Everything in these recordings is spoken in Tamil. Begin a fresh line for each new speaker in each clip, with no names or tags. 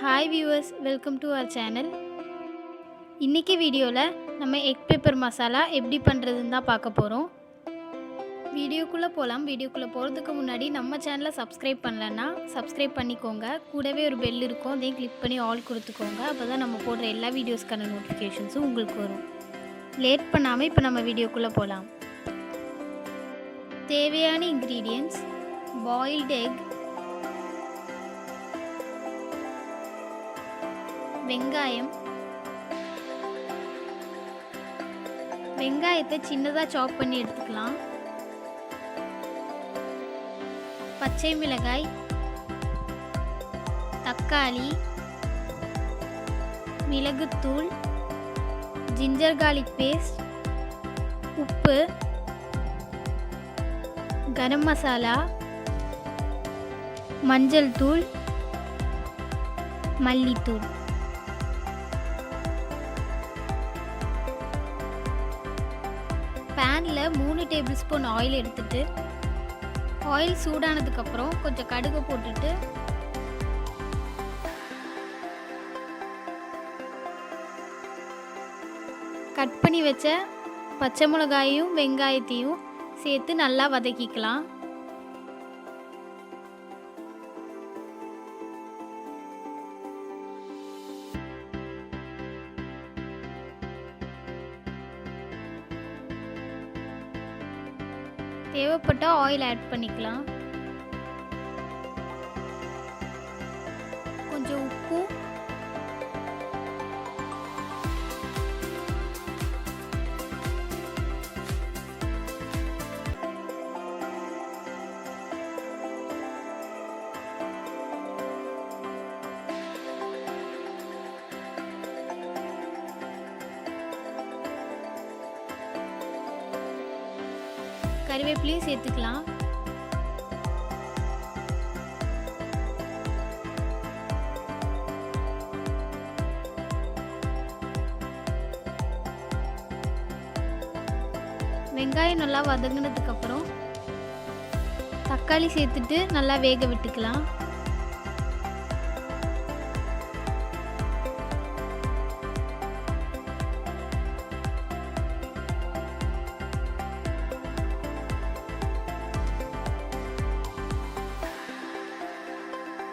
Hi viewers, welcome to our channel. இன்னைக்கு வீடியோல நம்ம எக் பெப்பர் மசாலா எப்படி பண்றதுன்னு தான் பார்க்க போறோம். வீடியோக்குள்ள போலாம். வீடியோக்குள்ள போறதுக்கு முன்னாடி நம்ம சேனலை சப்ஸ்கிரைப் பண்ணலனா சப்ஸ்கிரைப் பண்ணிக்கோங்க. கூடவே ஒரு பெல் இருக்கும். அதையும் கிளிக் பண்ணி ஆல் கொடுத்துக்கோங்க. அப்பதான் நம்ம போடுற எல்லா வீடியோஸ்க்கான நோட்டிஃபிகேஷன்ஸும் உங்களுக்கு வரும். லேட் பண்ணாம இப்போ நம்ம வீடியோக்குள்ள போலாம். தேவையான இன்கிரிடியன்ட்ஸ்: பாயில்ட் எக், வெங்காயம், வெங்காயத்தை சின்னதாக சாப் பண்ணி எடுத்துக்கலாம். பச்சை மிளகாய், தக்காளி, மிளகுத்தூள், ஜிஞ்சர் கார்லிக் பேஸ்ட், உப்பு, கரம் மசாலா, மஞ்சள் தூள், மல்லித்தூள். பேனில் 3 டேபிள் ஸ்பூன் ஆயில் எடுத்துட்டு ஆயில் சூடானதுக்கப்புறம் கொஞ்சம் கடுகு போட்டுட்டு கட் பண்ணி வச்ச பச்சை மிளகாயும் வெங்காயத்தையும் சேர்த்து நல்லா வதக்கிக்கலாம். தேவைப்பட்ட ஆயில் ஆட் பண்ணிக்கலாம். கொஞ்சம் உப்பு, கறிவேப்பிலையும் சேர்த்துக்கலாம். வெங்காயம் நல்லா வதங்கினதுக்கு அப்புறம் தக்காளி சேர்த்துட்டு நல்லா வேக விட்டுக்கலாம்.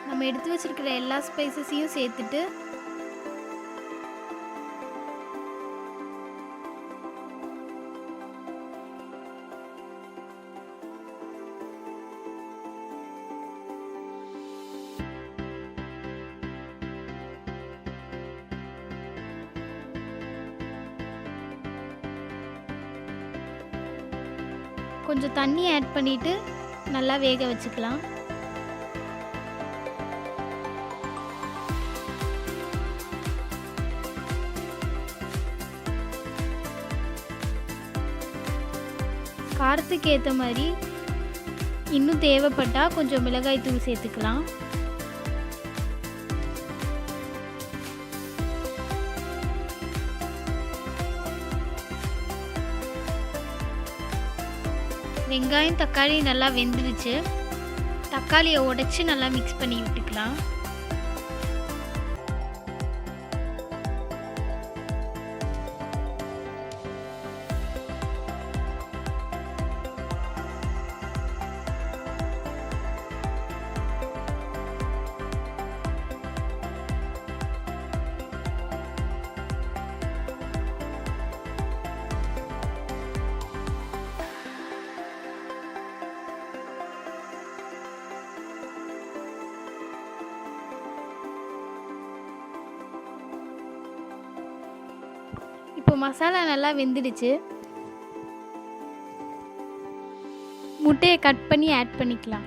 நம்ம எடுத்து வச்சிருக்கிற எல்லா ஸ்பைசஸையும் சேர்த்துட்டு கொஞ்சம் தண்ணி ஆட் பண்ணிட்டு நல்லா வேக வச்சுக்கலாம். காரத்துக்கு ஏற்ற மாதிரி இன்னும் தேவைப்பட்டால் கொஞ்சம் மிளகாய் தூள் சேர்த்துக்கலாம். வெங்காயம் தக்காளி நல்லா வெந்துடுச்சு. தக்காளியை உடைச்சி நல்லா மிக்ஸ் பண்ணி விட்டுக்கலாம். இப்போ மசாலா நல்லா வெந்துடுச்சு. முட்டையை கட் பண்ணி ஆட் பண்ணிக்கலாம்.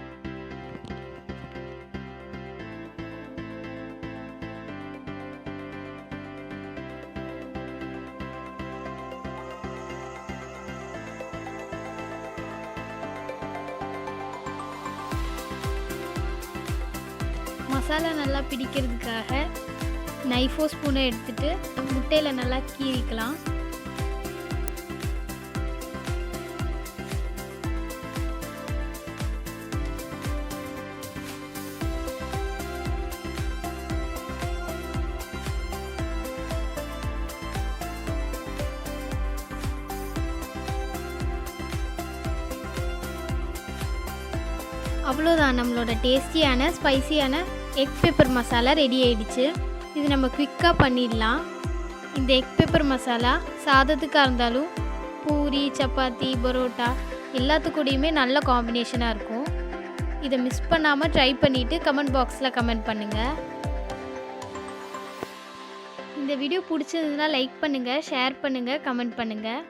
மசாலா நல்லா பிடிக்கிறதுக்காக நைஃபோ ஸ்பூனை எடுத்துட்டு முட்டையில் நல்லா கீறிக்கலாம். அவ்வளோதான், நம்மளோட டேஸ்டியான ஸ்பைசியான எக் பெப்பர் மசாலா ரெடி ஆயிடுச்சு. இது நம்ம குவிக்காக பண்ணிடலாம். இந்த எக் பெப்பர் மசாலா சாதத்துக்காக இருந்தாலும் பூரி, சப்பாத்தி, பரோட்டா எல்லாத்துக்கூடையுமே நல்ல காம்பினேஷனாக இருக்கும். இதை மிஸ் பண்ணாமல் ட்ரை பண்ணிவிட்டு கமெண்ட் பாக்ஸில் கமெண்ட் பண்ணுங்கள். இந்த வீடியோ பிடிச்சதுன்னா லைக் பண்ணுங்கள், ஷேர் பண்ணுங்கள், கமெண்ட் பண்ணுங்கள்.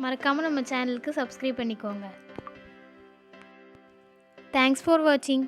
மறக்காமல் நம்ம சேனலுக்கு சப்ஸ்கிரைப் பண்ணிக்கோங்க. தேங்க்ஸ் ஃபார் வாட்சிங்.